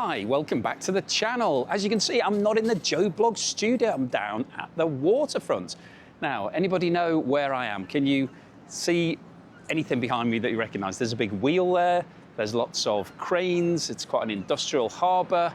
Hi, welcome back to the channel. As you can see, I'm not in the Joe Blog studio, I'm down at the waterfront. Now, anybody know where I am? Can you see anything behind me that you recognize? There's a big wheel there, there's lots of cranes, it's quite an industrial harbor,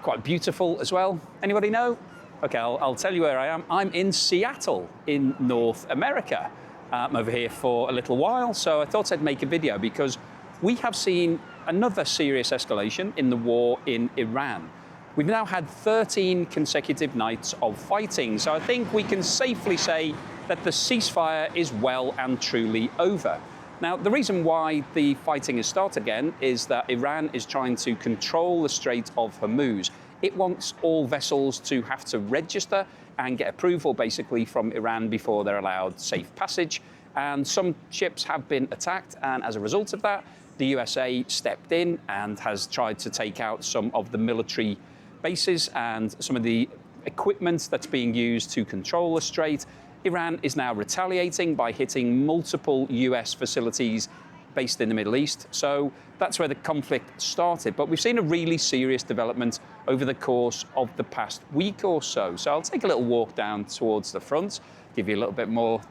quite beautiful as well. Anybody know? Okay, I'll tell you where I am. I'm in Seattle in North America. I'm over here for a little while, so I thought I'd make a video because we have seen another serious escalation in the war in Iran. We've now had 13 consecutive nights of fighting, so I think we can safely say that the ceasefire is well and truly over. Now, the reason why the fighting has started again is that Iran is trying to control the Strait of Hormuz. It wants all vessels to have to register and get approval basically from Iran before they're allowed safe passage. And some ships have been attacked, and as a result of that, the USA stepped in and has tried to take out some of the military bases and some of the equipment that's being used to control the strait. Iran is now retaliating by hitting multiple US facilities based in the Middle East. So that's where the conflict started. But we've seen a really serious development over the course of the past week or so. So I'll take a little walk down towards the front, give you a little bit more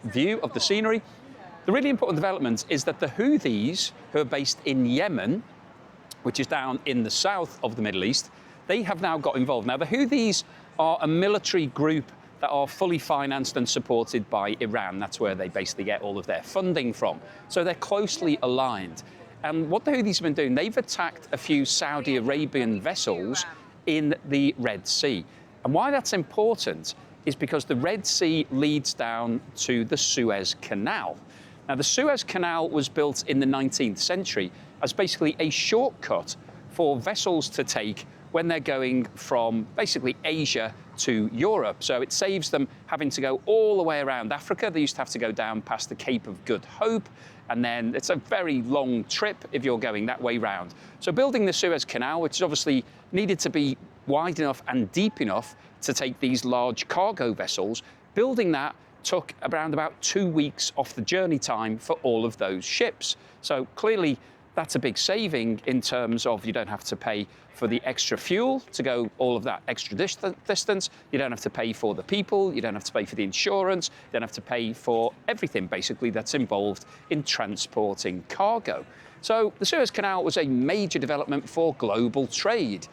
view of the scenery. The really important development is that the Houthis, who are based in Yemen, which is down in the south of the Middle East, they have now got involved. Now, the Houthis are a military group that are fully financed and supported by Iran. That's where they basically get all of their funding from. So they're closely aligned. And what the Houthis have been doing, they've attacked a few Saudi Arabian vessels in the Red Sea. And why that's important is because the Red Sea leads down to the Suez Canal. Now, the Suez Canal was built in the 19th century as basically a shortcut for vessels to take when they're going from basically Asia to Europe. So it saves them having to go all the way around Africa. They used to have to go down past the Cape of Good Hope, and then it's a very long trip if you're going that way round. So building the Suez Canal, which is obviously needed to be wide enough and deep enough to take these large cargo vessels, building that took around about 2 weeks off the journey time for all of those ships. So clearly that's a big saving in terms of you don't have to pay for the extra fuel to go all of that extra distance. You don't have to pay for the people. You don't have to pay for the insurance. You don't have to pay for everything basically that's involved in transporting cargo. So the Suez Canal was a major development for global trade.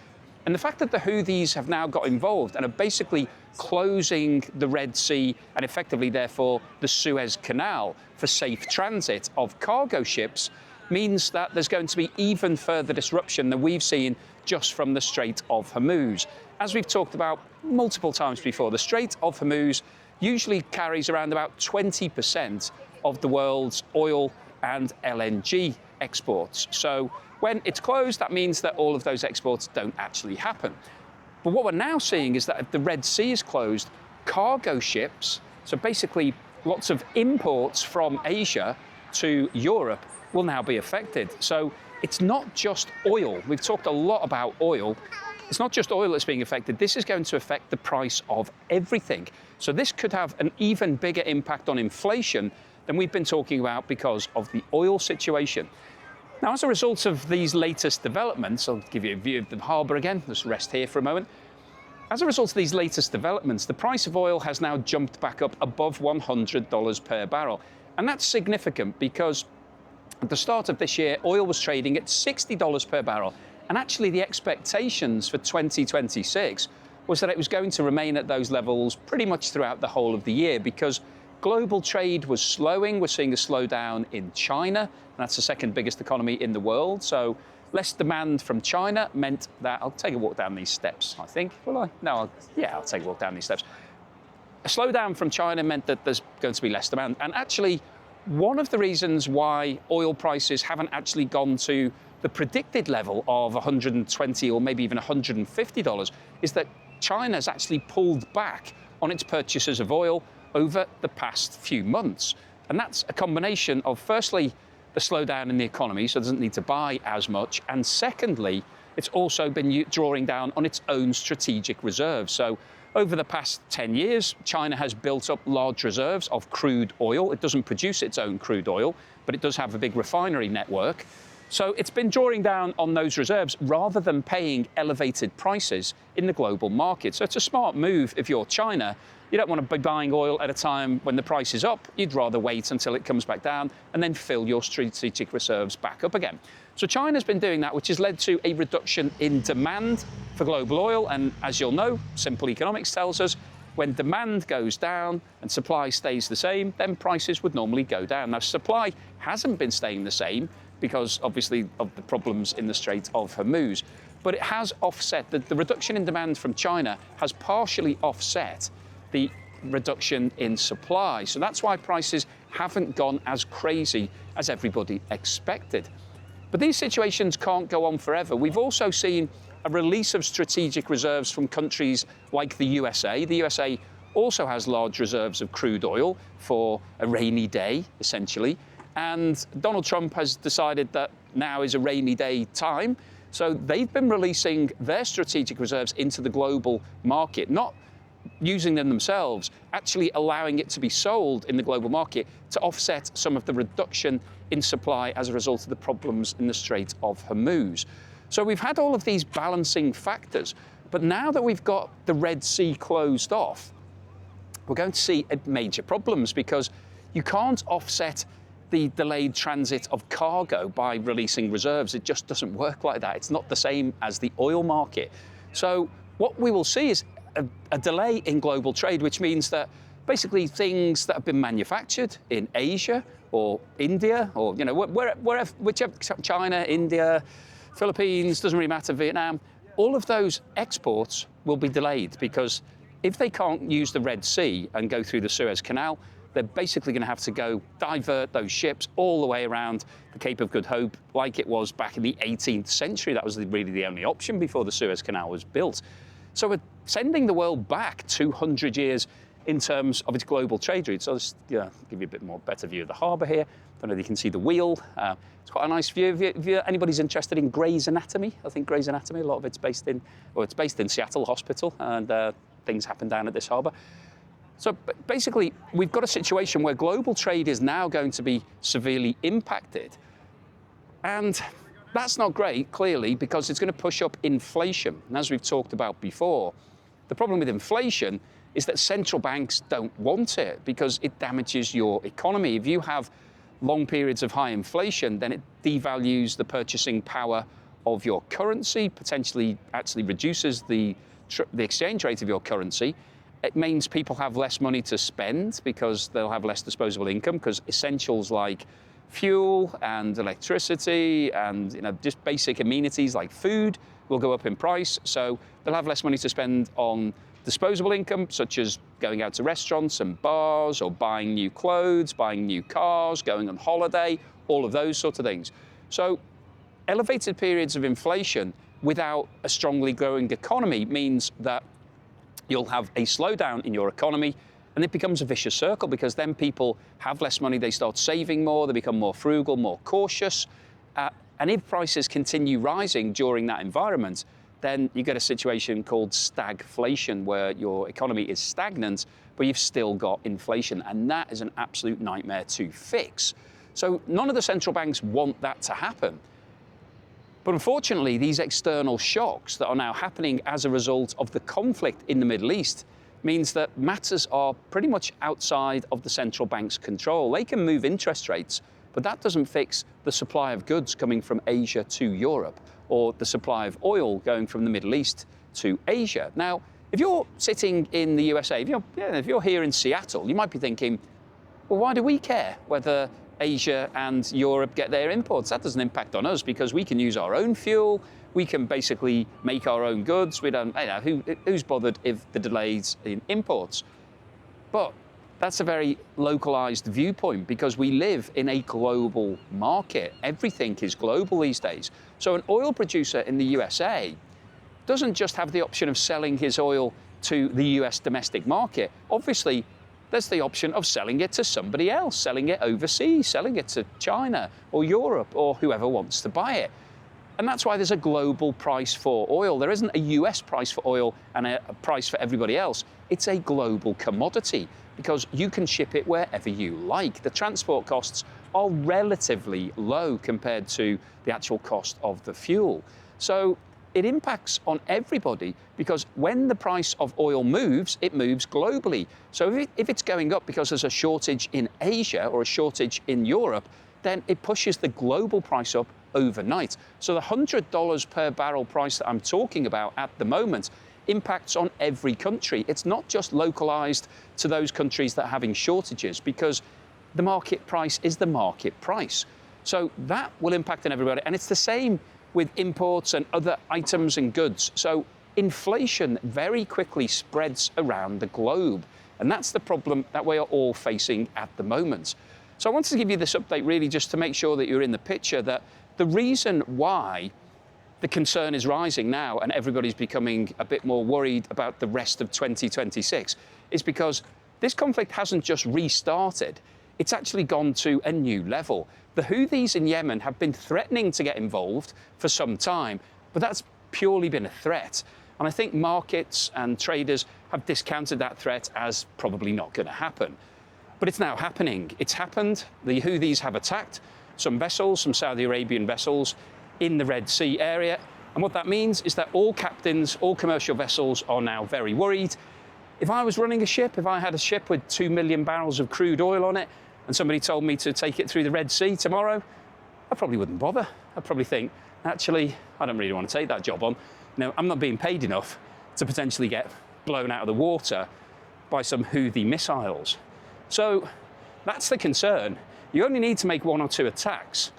And the fact that the Houthis have now got involved and are basically closing the Red Sea and effectively, therefore, the Suez Canal for safe transit of cargo ships means that there's going to be even further disruption than we've seen just from the Strait of Hormuz. As we've talked about multiple times before, the Strait of Hormuz usually carries around about 20% of the world's oil and LNG exports. So when it's closed, that means that all of those exports don't actually happen. But what we're now seeing is that if the Red Sea is closed, cargo ships, so basically lots of imports from Asia to Europe, will now be affected. So it's not just oil. We've talked a lot about oil. It's not just oil that's being affected. This is going to affect the price of everything. So this could have an even bigger impact on inflation than we've been talking about because of the oil situation. Now, as a result of these latest developments, I'll give you a view of the harbour again, just rest here for a moment. As a result of these latest developments, the price of oil has now jumped back up above $100 per barrel. And that's significant because at the start of this year, oil was trading at $60 per barrel. And actually the expectations for 2026 was that it was going to remain at those levels pretty much throughout the whole of the year because global trade was slowing. We're seeing a slowdown in China, and that's the second biggest economy in the world. So less demand from China meant that, I'll take a walk down these steps, I think. Will I? No, I'll take a walk down these steps. A slowdown from China meant that there's going to be less demand. And actually, one of the reasons why oil prices haven't actually gone to the predicted level of $120 or maybe even $150 is that China's actually pulled back on its purchases of oil over the past few months. And that's a combination of, firstly, the slowdown in the economy, so it doesn't need to buy as much. And secondly, it's also been drawing down on its own strategic reserves. So over the past 10 years, China has built up large reserves of crude oil. It doesn't produce its own crude oil, but it does have a big refinery network. So it's been drawing down on those reserves rather than paying elevated prices in the global market. So it's a smart move if you're China. You don't want to be buying oil at a time when the price is up. You'd rather wait until it comes back down and then fill your strategic reserves back up again. So China's been doing that, which has led to a reduction in demand for global oil. And as you'll know, simple economics tells us, when demand goes down and supply stays the same, then prices would normally go down. Now, supply hasn't been staying the same because obviously of the problems in the Strait of Hormuz, but it has offset, the reduction in demand from China has partially offset the reduction in supply. So that's why prices haven't gone as crazy as everybody expected. But these situations can't go on forever. We've also seen a release of strategic reserves from countries like the USA. The USA also has large reserves of crude oil for a rainy day, essentially. And Donald Trump has decided that now is a rainy day time. So they've been releasing their strategic reserves into the global market, not using them themselves, actually allowing it to be sold in the global market to offset some of the reduction in supply as a result of the problems in the Strait of Hormuz. So we've had all of these balancing factors, but now that we've got the Red Sea closed off, we're going to see major problems because you can't offset the delayed transit of cargo by releasing reserves. It just doesn't work like that. It's not the same as the oil market. So what we will see is a delay in global trade, which means that basically things that have been manufactured in Asia or India or whichever, China, India, Philippines, doesn't really matter, Vietnam, all of those exports will be delayed because if they can't use the Red Sea and go through the Suez Canal, they're basically going to have to go divert those ships all the way around the Cape of Good Hope like it was back in the 18th century. That was really the only option before the Suez Canal was built. So we're sending the world back 200 years in terms of its global trade routes. So I'll just give you a bit more better view of the harbour here. Don't know if you can see the wheel. It's quite a nice view. If anybody's interested in Grey's Anatomy, I think Grey's Anatomy, a lot of it's based in Seattle Hospital, and things happen down at this harbour. So basically, we've got a situation where global trade is now going to be severely impacted. And that's not great, clearly, because it's going to push up inflation. And as we've talked about before, the problem with inflation is that central banks don't want it because it damages your economy. If you have long periods of high inflation, then it devalues the purchasing power of your currency, potentially actually reduces the exchange rate of your currency. It means people have less money to spend because they'll have less disposable income because essentials like fuel and electricity and just basic amenities like food will go up in price. So they'll have less money to spend on disposable income, such as going out to restaurants and bars or buying new clothes, buying new cars, going on holiday, all of those sorts of things. So elevated periods of inflation without a strongly growing economy means that you'll have a slowdown in your economy, and it becomes a vicious circle because then people have less money, they start saving more, they become more frugal, more cautious. And if prices continue rising during that environment, then you get a situation called stagflation, where your economy is stagnant, but you've still got inflation. And that is an absolute nightmare to fix. So none of the central banks want that to happen. But unfortunately, these external shocks that are now happening as a result of the conflict in the Middle East means that matters are pretty much outside of the central bank's control. They can move interest rates, but that doesn't fix the supply of goods coming from Asia to Europe or the supply of oil going from the Middle East to Asia. Now, if you're sitting in the USA, if you're here in Seattle, you might be thinking, well, why do we care whether Asia and Europe get their imports? That doesn't impact on us because we can use our own fuel. We can basically make our own goods. We don't, who's bothered if the delays in imports? But that's a very localized viewpoint because we live in a global market. Everything is global these days. So an oil producer in the USA doesn't just have the option of selling his oil to the US domestic market. Obviously, there's the option of selling it to somebody else, selling it overseas, selling it to China or Europe or whoever wants to buy it. And that's why there's a global price for oil. There isn't a US price for oil and a price for everybody else. It's a global commodity because you can ship it wherever you like. The transport costs are relatively low compared to the actual cost of the fuel. So it impacts on everybody, because when the price of oil moves, it moves globally. So if it's going up because there's a shortage in Asia or a shortage in Europe, then it pushes the global price up overnight. So the $100 per barrel price that I'm talking about at the moment impacts on every country. It's not just localized to those countries that are having shortages, because the market price is the market price. So that will impact on everybody. And it's the same with imports and other items and goods. So inflation very quickly spreads around the globe. And that's the problem that we are all facing at the moment. So I wanted to give you this update really just to make sure that you're in the picture, that the reason why the concern is rising now and everybody's becoming a bit more worried about the rest of 2026 is because this conflict hasn't just restarted, it's actually gone to a new level. The Houthis in Yemen have been threatening to get involved for some time, but that's purely been a threat. And I think markets and traders have discounted that threat as probably not going to happen. But it's now happening. It's happened. The Houthis have attacked some vessels, some Saudi Arabian vessels in the Red Sea area. And what that means is that all captains, all commercial vessels are now very worried. If I was running a ship, if I had a ship with 2 million barrels of crude oil on it, and somebody told me to take it through the Red Sea tomorrow, I probably wouldn't bother. I'd probably think, actually, I don't really want to take that job on. You know, I'm not being paid enough to potentially get blown out of the water by some Houthi missiles. So that's the concern. You only need to make 1 or 2 attacks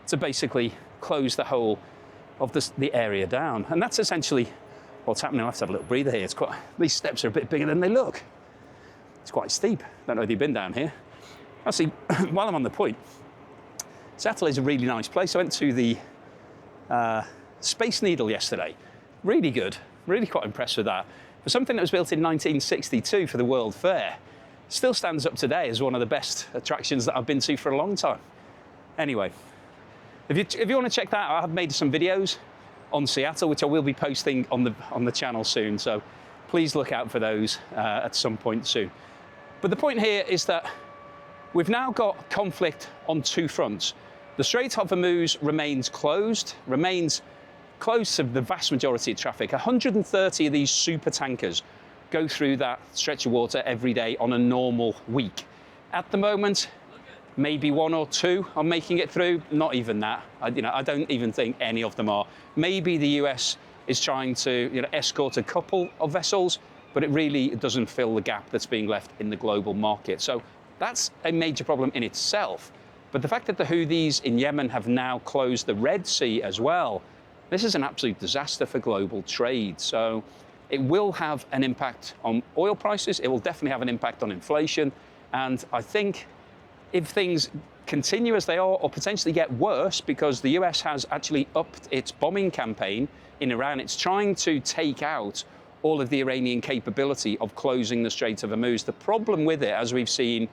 to basically close the whole of the area down. And that's essentially what's happening. I'll have to have a little breather here. These steps are a bit bigger than they look. It's quite steep. Don't know if you've been down here. Actually, while I'm on the point, Seattle is a really nice place. I went to the Space Needle yesterday. Really good. Really quite impressed with that. For something that was built in 1962 for the World Fair, still stands up today as one of the best attractions that I've been to for a long time. Anyway, if you want to check that out, I've made some videos on Seattle, which I will be posting on the channel soon. So please look out for those at some point soon. But the point here is that we've now got conflict on 2 fronts. The Strait of Hormuz remains closed to the vast majority of traffic. 130 of these super tankers go through that stretch of water every day on a normal week. At the moment, maybe 1 or 2 are making it through. Not even that. I don't even think any of them are. Maybe the US is trying to escort a couple of vessels, but it really doesn't fill the gap that's being left in the global market. So that's a major problem in itself. But the fact that the Houthis in Yemen have now closed the Red Sea as well, this is an absolute disaster for global trade. So it will have an impact on oil prices. It will definitely have an impact on inflation. And I think if things continue as they are or potentially get worse, because the US has actually upped its bombing campaign in Iran, it's trying to take out all of the Iranian capability of closing the Strait of Hormuz. The problem with it, as we've seen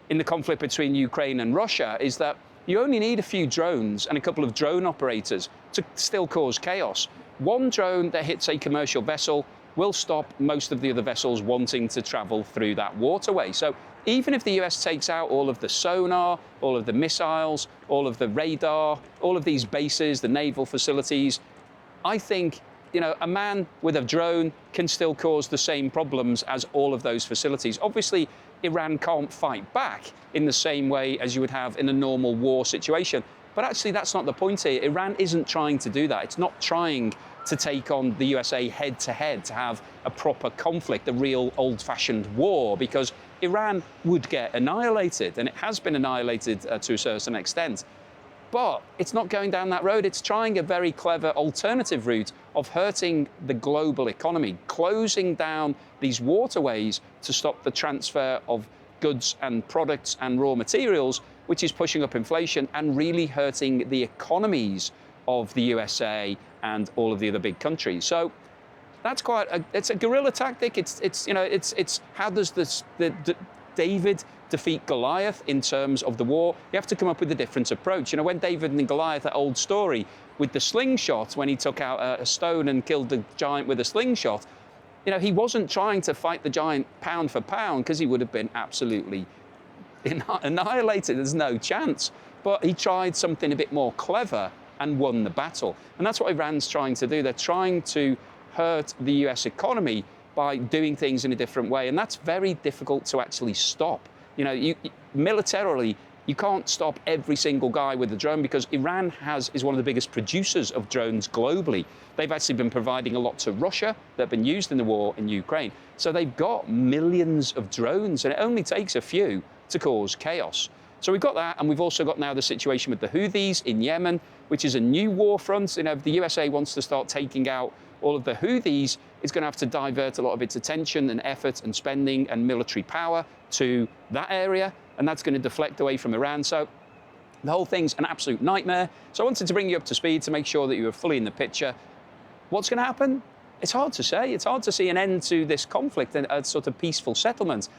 in the conflict between Ukraine and Russia, is that you only need a few drones and a couple of drone operators to still cause chaos. One drone that hits a commercial vessel will stop most of the other vessels wanting to travel through that waterway. So even if the US takes out all of the sonar, all of the missiles, all of the radar, all of these bases, the naval facilities, I think a man with a drone can still cause the same problems as all of those facilities. Obviously, Iran can't fight back in the same way as you would have in a normal war situation. But actually, that's not the point here. Iran isn't trying to do that. It's not trying to take on the USA head-to-head to have a proper conflict, a real old-fashioned war, because Iran would get annihilated, and it has been annihilated to a certain extent. But it's not going down that road. It's trying a very clever alternative route of hurting the global economy, closing down these waterways to stop the transfer of goods and products and raw materials, which is pushing up inflation and really hurting the economies of the USA and all of the other big countries. So that's it's a guerrilla tactic. It's how does David defeat Goliath in terms of the war? You have to come up with a different approach. When David and Goliath, that old story with the slingshot, when he took out a stone and killed the giant with a slingshot, he wasn't trying to fight the giant pound for pound, because he would have been absolutely annihilated. There's no chance. But he tried something a bit more clever and won the battle. And that's what Iran's trying to do. They're trying to hurt the US economy by doing things in a different way. And that's very difficult to actually stop. You know, militarily, you can't stop every single guy with a drone because Iran is one of the biggest producers of drones globally. They've actually been providing a lot to Russia that have been used in the war in Ukraine. So they've got millions of drones, and it only takes a few to cause chaos. So we've got that, and we've also got now the situation with the Houthis in Yemen, which is a new war front. You know, if the USA wants to start taking out all of the Houthis, it's going to have to divert a lot of its attention and effort and spending and military power to that area, and that's going to deflect away from Iran. So the whole thing's an absolute nightmare. So I wanted to bring you up to speed to make sure that you were fully in the picture. What's going to happen? It's hard to say. It's hard to see an end to this conflict and a sort of peaceful settlement.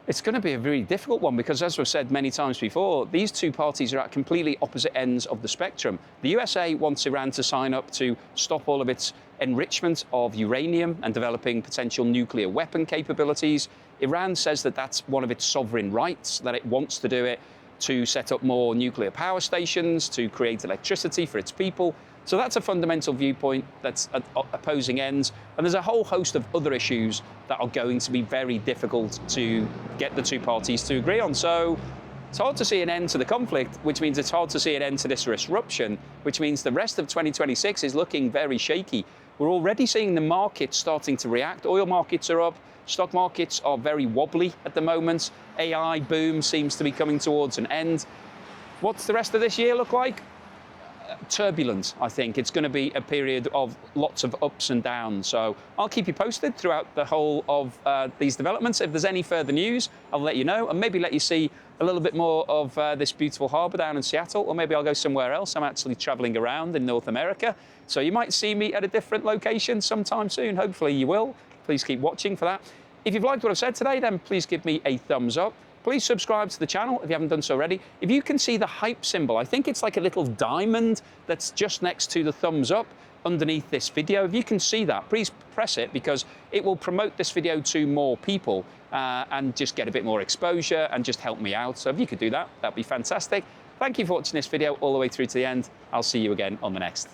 It's going to be a very difficult one because, as we've said many times before, these two parties are at completely opposite ends of the spectrum. The USA wants Iran to sign up to stop all of its enrichment of uranium and developing potential nuclear weapon capabilities. Iran says that that's one of its sovereign rights, that it wants to do it to set up more nuclear power stations, to create electricity for its people. So that's a fundamental viewpoint that's at opposing ends. And there's a whole host of other issues that are going to be very difficult to get the two parties to agree on. So it's hard to see an end to the conflict, which means it's hard to see an end to this disruption, which means the rest of 2026 is looking very shaky. We're already seeing the markets starting to react. Oil markets are up. Stock markets are very wobbly at the moment. AI boom seems to be coming towards an end. What's the rest of this year look like? Turbulent, I think. It's going to be a period of lots of ups and downs. So I'll keep you posted throughout the whole of these developments. If there's any further news, I'll let you know and maybe let you see a little bit more of this beautiful harbour down in Seattle, or maybe I'll go somewhere else. I'm actually travelling around in North America. So you might see me at a different location sometime soon. Hopefully you will. Please keep watching for that. If you've liked what I've said today, then please give me a thumbs up. Please subscribe to the channel if you haven't done so already. If you can see the hype symbol, I think it's like a little diamond that's just next to the thumbs up underneath this video. If you can see that, please press it because it will promote this video to more people and just get a bit more exposure and just help me out. So if you could do that, that'd be fantastic. Thank you for watching this video all the way through to the end. I'll see you again on the next.